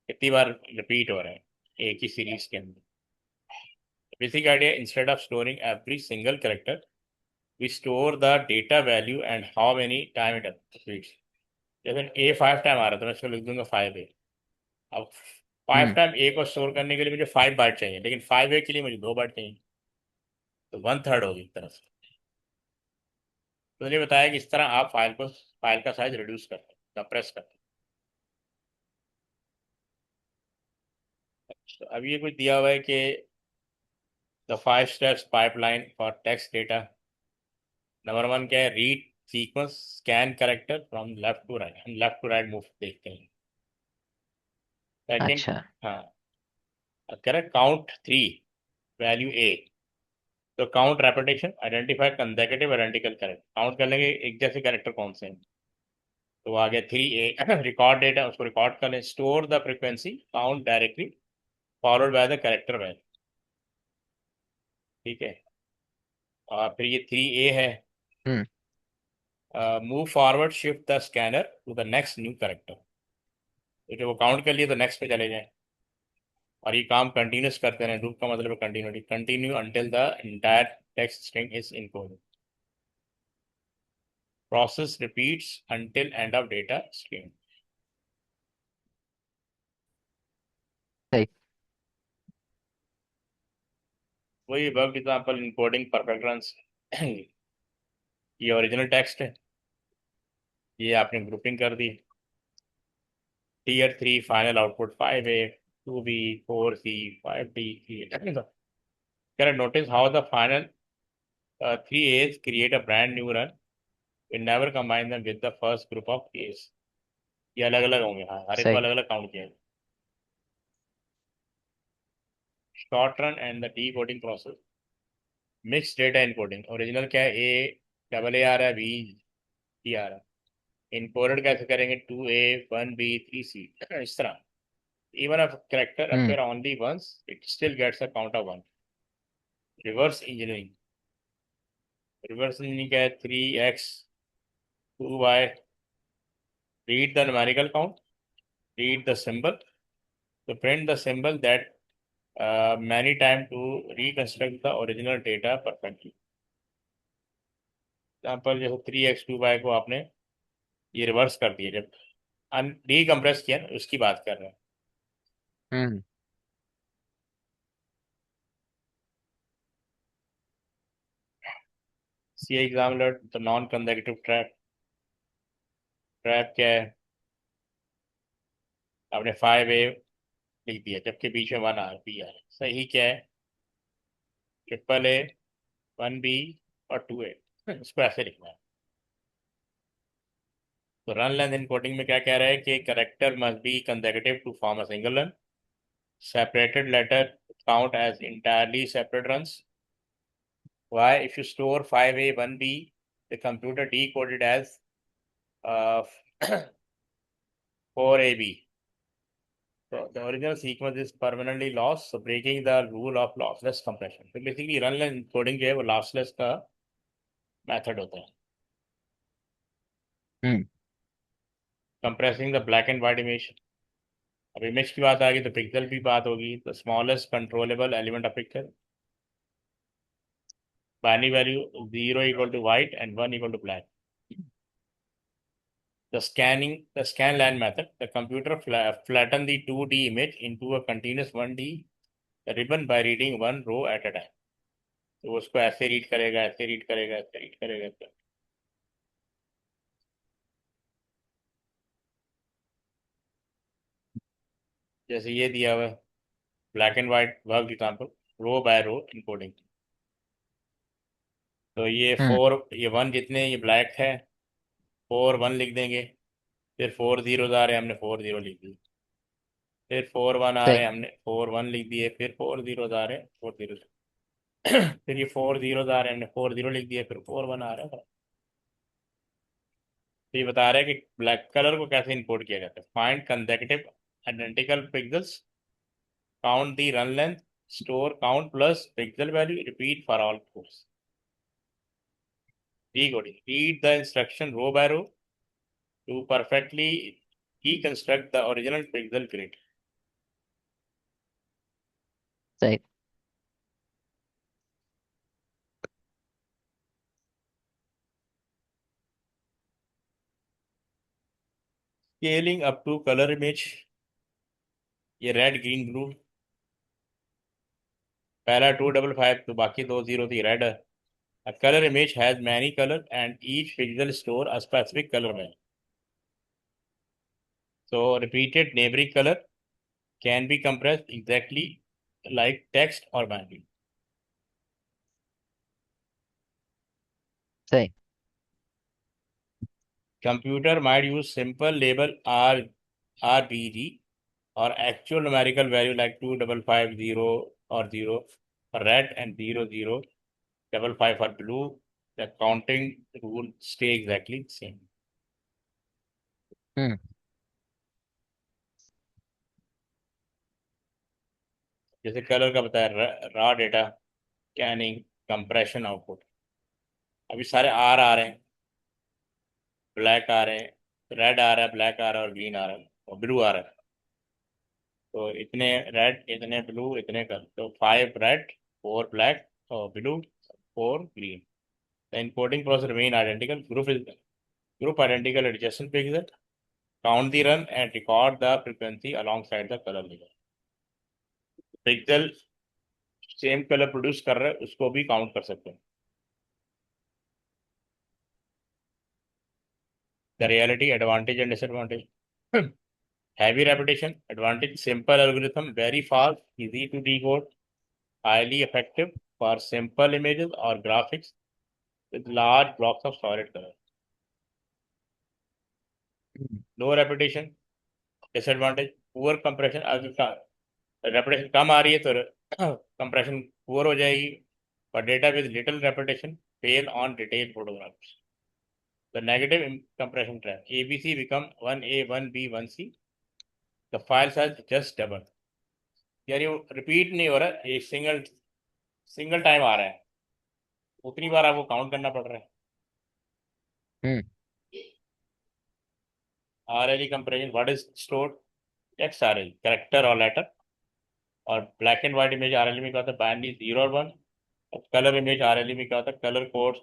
कितनी बार रिपीट हो रहे हैं एक ही सीरीज के अंदर. Basic idea, instead of storing every single character we store the data value and how many time it repeats. जैसे A 5 time आ रहा है तो मैं इसको लिख दूंगा 5A. अब 5 हम्म। टाइम A को स्टोर करने के लिए मुझे 5 बाइट चाहिए, लेकिन 5A के लिए मुझे 2 बाइट चाहिए, तो 1/3 होगी एक तरह से. तो मैंने बताया कि इस तरह आप फाइल का साइज रिड्यूस करते हैं, कंप्रेस करते हैं. तो अब ये कुछ दिया हुआ है कि the 5 steps pipeline for text data. Number 1 क्या है? Read sequence scan character from left to right. हम लेफ्ट टू राइट मूव देखते हैं. सेकंड, अच्छा। हाँ करेक्ट काउंट 3 वैल्यू A. तो count repetition identify consecutive identical correct. Count कर लेंगे एक जैसे कैरेक्टर कौन से हैं. तो आ गया 3A. रिकॉर्ड डेटा, उसको रिकॉर्ड कर लें. Store the frequency count directly followed by the character value. ठीक है. और फिर ये 3A है. Hmm. Move forward shift the scanner to the next new character. तो जब वो काउंट कर लिए तो नेक्स्ट पे चले जाएं. और ये काम कंटिन्यूस करते रहें. लूप का मतलब है continuity. Continue until the entire text string is encoded. Process repeats until end of data stream. सही। वही work example encoding perfect runs. ये ओरिजिनल टेक्स्ट है, ये आपने ग्रुपिंग कर दी. Tier 3 final output 5A, 2B, 4C, 5D. Can notice how the final 3A's create a brand new run. We never combine them with the first group of A's. ये अलग अलग होंगे. हाँ हर एक को सही। अलग अलग काउंट किया. Short run and the D coding process. Mix data encoding. Original क्या है? AA आ रहा है, B आ रहा है. इनकोडेड कैसे करेंगे? 2A, 1B, 3C. इस तरह. Even if character hmm. appear only once, it still gets a count of 1. Reverse engineering. Reverse engineering क्या है? 3x 2y. Read the numerical count. Read the symbol. To print the symbol that many time to reconstruct the original data perfectly. Example जैसे 3x 2y को आपने ये reverse कर दिया, जब डीकम्प्रेस किया ना, उसकी बात कर रहे हैं. हम्म। सी एग्जाम अलर्ट, तो नॉन कंसेक्यूटिव ट्रैप। ट्रैप क्या है? आपने 5A लिख दिया जबकि बीच में 1 R B R। सही क्या है? ट्रिपल A, 1B और 2A। इसको ऐसे लिखना है। तो रन लेंथ इनकोडिंग में क्या कह रहा है कि character must be consecutive to form a single run. Separated letter count as entirely separate runs. Why? If you store 5A, 1B, the computer decoded as 4AB. So the original sequence is permanently lost, so breaking the rule of lossless compression. So basically run length encoding जो है वो lossless का method होता है. हम्म Compressing the black and white image. अब image की बात आ गई तो पिक्सल भी बात होगी. The smallest controllable element of pixel. Binary value 0 equal to white and 1 equal to black. The scan line method, the computer flatten the 2D image into a continuous 1D ribbon by reading one row at a time. तो उसको ऐसे read करेगा, ऐसे read करेगा, ऐसे read करेगा, ऐसे। जैसे ये दिया हुआ है black and white work example, row by row encoding. तो ये हम्म 4, ये 1 जितने ये ब्लैक है, 4 1 लिख देंगे। फिर 4 0 आ रहे हैं, हमने 4 0 लिख दिए। फिर 4 1 आ रहे सही। हैं, हमने 4 1 लिख दिए। फिर 4 0 आ रहे हैं, 4 0। फिर ये 4 0 आ रहे हैं, हमने 4 0 लिख दिए। फिर 4 1 आ रहा है। तो ये बता रहा है कि ब्लैक कलर को कैसे इंपोर्ट किया जाता है। Find consecutive identical pixels, count the run length, store count plus pixel value, repeat for all course. Decoding. Read the instruction row by row to perfectly reconstruct the original pixel grid. सही। Scaling up to color image. ये red green blue, पहला 255 तो बाकी 2 0 थी red. A color image has many color and each pixel store a specific color में. So repeated neighboring color can be compressed exactly like text or binary. सही। Computer might use simple label RBG or actual numerical value like 2550 or 0 for red and 0055 for blue. The counting rule stay exactly same. हम्म जैसे colour का बताया, raw data scanning compression output. अभी सारे are आ रहे हैं, black आ रहे हैं, red आ रहा है, ब्लैक आ रहा है और ग्रीन आ रहा है और ब्लू आ रहा है। तो इतने रेड, इतने ब्लू, इतने कलर, तो 5 रेड, 4 ब्लैक और blue, 4 green. The encoding process remain identical. Group identical adjacent pixel. Count the run and record the frequency alongside the color level. Pixel same colour produce कर रहा है उसको भी count कर सकते हैं। The reality advantage and disadvantage. Heavy repetition advantage, simple algorithm, very fast, easy to decode, highly effective for simple images or graphics with large blocks of solid color. Low repetition disadvantage, poor compression. अगर repetition कम आ रही है तो compression poor हो जाएगी। पर data with little repetition fell on detail photographs. The negative compression trap, ABC become 1A 1B 1C, the file size just double. यानी वो repeat नहीं हो रहा, एक सिंगल सिंगल टाइम आ रहा है, उतनी बार आपको काउंट करना पड़ रहा है। हम्म RLE compression, what is stored text RLE, character और लेटर। और black and white image RLE में क्या होता है, बाइनरी 0 और 1। और कलर इमेज RLE में क्या होता है, colour codes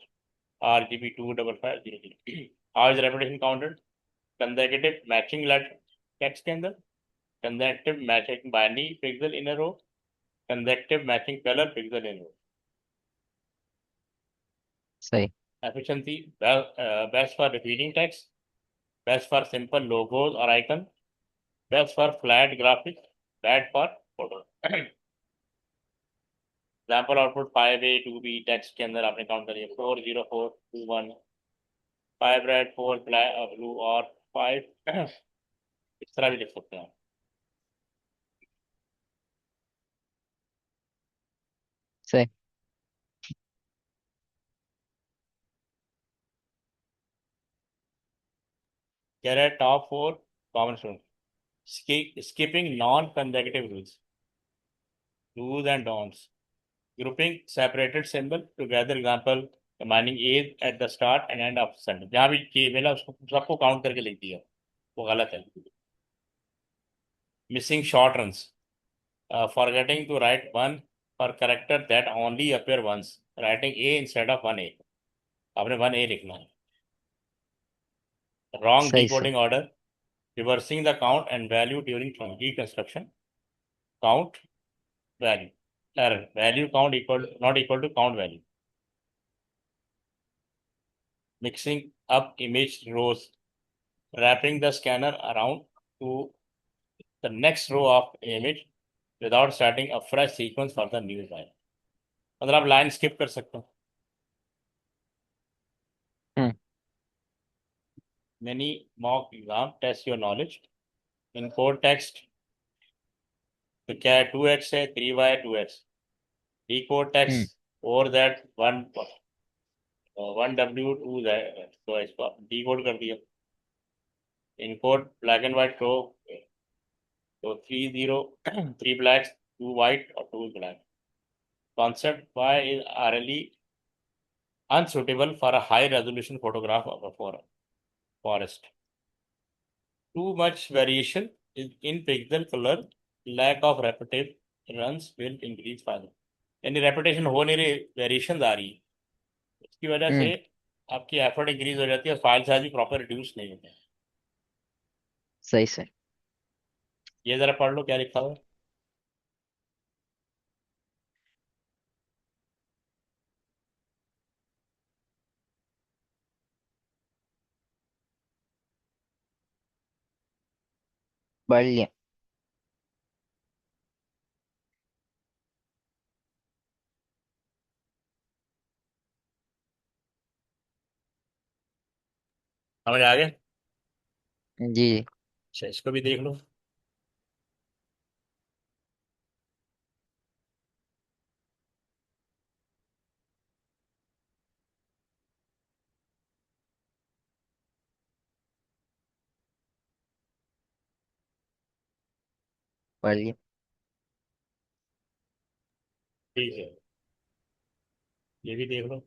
RGB 25500। How is repetition counted? Consecutive matching letter text के अंदर, consecutive matching binary pixel in a row, consecutive matching colour pixel in a row। सही। Efficiency, best for repeating text, best for simple logos or icon, best for flat graphics, bad for photos. Example output 5A 2B text के अंदर आपने count करिए 40421 5 red 4 black blue और 5 इस तरह भी लिख सकते हैं. सही. कह रहे हैं top 4 common student skipping non-consecutive do's and don'ts, grouping separated symbol together, example combining A at the start and end of sentence. जहाँ भी ये मिला उसको सबको काउंट करके लिख दिया वो गलत है. Missing short runs, forgetting to write one for character that only appear once, writing A instead of 1A. आपने 1A लिखना है. Wrong सही सही. decoding order, reversing the count and value during reconstruction. Count value error, value count equal not equal to count value. Mixing up image rows, wrapping the scanner around to the next row of image without starting a fresh sequence for the new line. मतलब आप line skip कर सकते हो. हम्म. Many mock exam test your knowledge. In code text तो क्या है 2x है 3y 2x. Decode हम्म. text और that 1w 2 तो इसको decode कर दिया. Encode black and white row तो 3 0 3 blacks 2 white और 2 black. Concept why is really unsuitable for a high resolution photograph of a forest. Too much variation in pixel color, lack of repetitive runs will increase file. यानी repetition हो नहीं रही, variation आ रही है, उसकी वजह से हम्म. आपकी एफर्ट इंक्रीज हो जाती है और फाइल साइज भी प्रॉपर रिड्यूस नहीं होते हैं. सही सही. ये जरा पढ़ लो क्या लिखा हुआ है. बढ़ लिया. समझ आ गया. जी जी. अच्छा इसको भी देख लो. बढ़ लिया. ठीक है ये भी देख लो.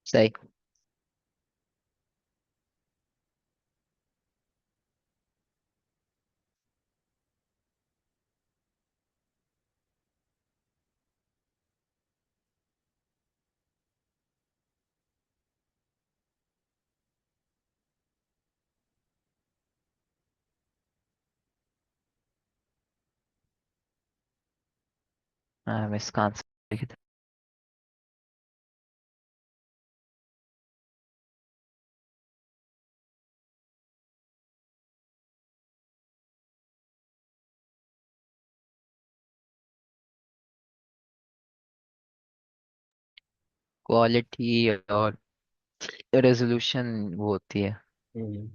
सही. मैं इसका आंसर लिख देता. क्वालिटी और रेजोल्यूशन वो होती है. हम्म.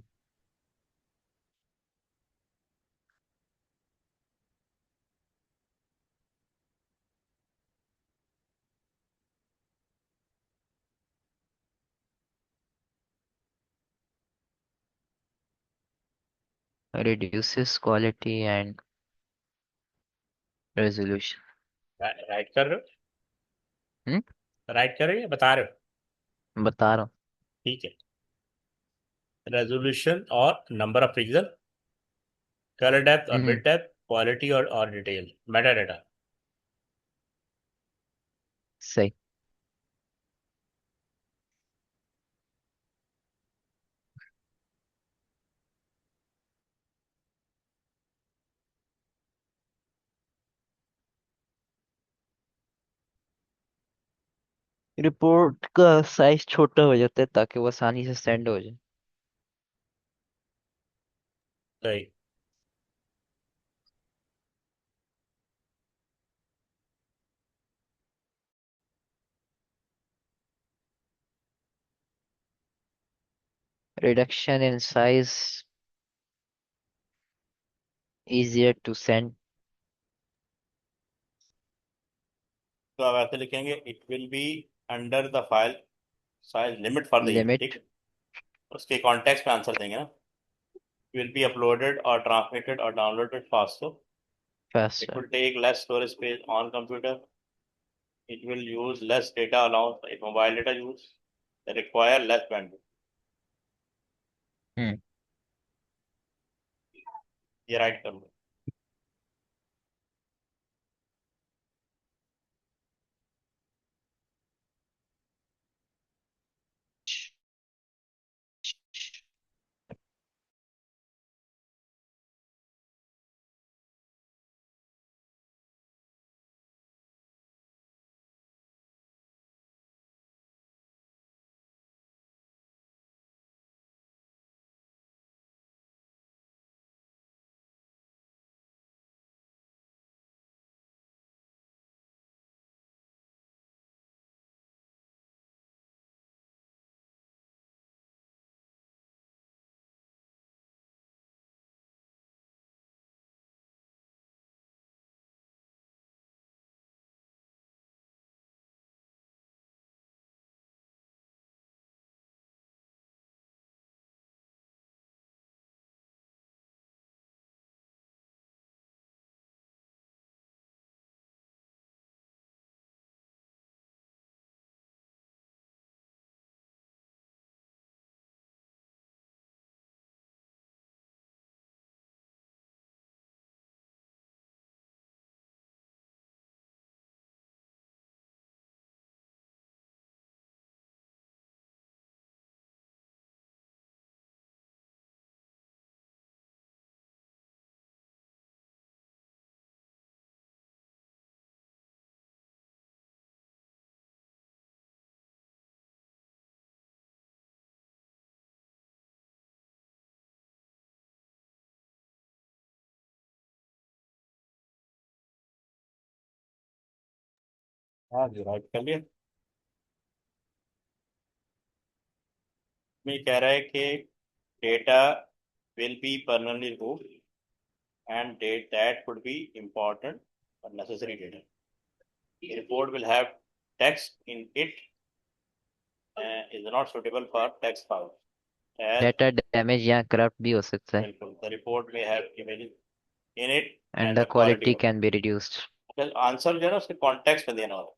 reduces quality and resolution. Right कर रहे हम्म। हो, राइट कर रहे हो या बता रहे हो? बता रहा हूँ। ठीक है। रेजोल्यूशन और number of pixel, colour depth और हम्म। बिट डेप्थ, क्वालिटी और डिटेल, मेटा डेटा। सही। रिपोर्ट का साइज छोटा हो जाता है ताकि वो आसानी से सेंड हो जाए। सही। Reduction in size, easier to send. तो आप ऐसे लिखेंगे, it will be under the file size limit for the year, Limit ठीक। उसके कॉन्टेक्स्ट में आंसर देंगे ना। विल बी अपलोडेड और ट्रांसमिटेड और downloaded faster. It faster. will take less storage space on computer. It will use less data allowance if mobile data use. They require less bandwidth. हम्म। ये right कर लो। हाँ जी, right कर लिया। मैं कह रहा है कि data will be permanently removed and date that could be important or necessary data. The report will have text in it is not suitable for text file. As Data damage या corrupt भी हो सकता है. बिल्कुल, the report may have images in it And and the the quality quality of can be reduced. Answer जो है ना उसके कॉन्टेक्स्ट में देना होगा।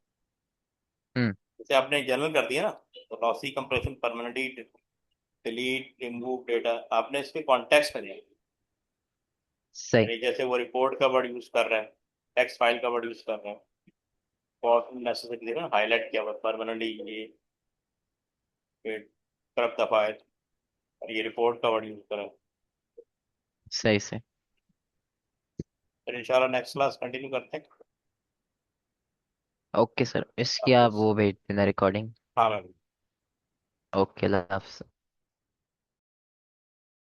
हम्म। जैसे आपने जनरल कर दिया ना, तो lossy compression permanently delete remove data, आपने इसके कॉन्टेक्स्ट में दिया। सही. यानी जैसे वो रिपोर्ट का वर्ड यूज कर रहा है, टेक्स्ट फाइल का वर्ड यूज कर रहा है, और नेसेसरी देखो ना हाईलाइट किया हुआ परमानेंटली, ये करप द फाइल, और ये रिपोर्ट का वर्ड यूज कर रहा है। सही से. फिर इंशाल्लाह नेक्स्ट क्लास कंटिन्यू करते हैं। ओके सर, इसकी आप हाफिज़। वो भेज देना रिकॉर्डिंग. हाँ मैम। ओके, अल्लाह हाफ़िज़.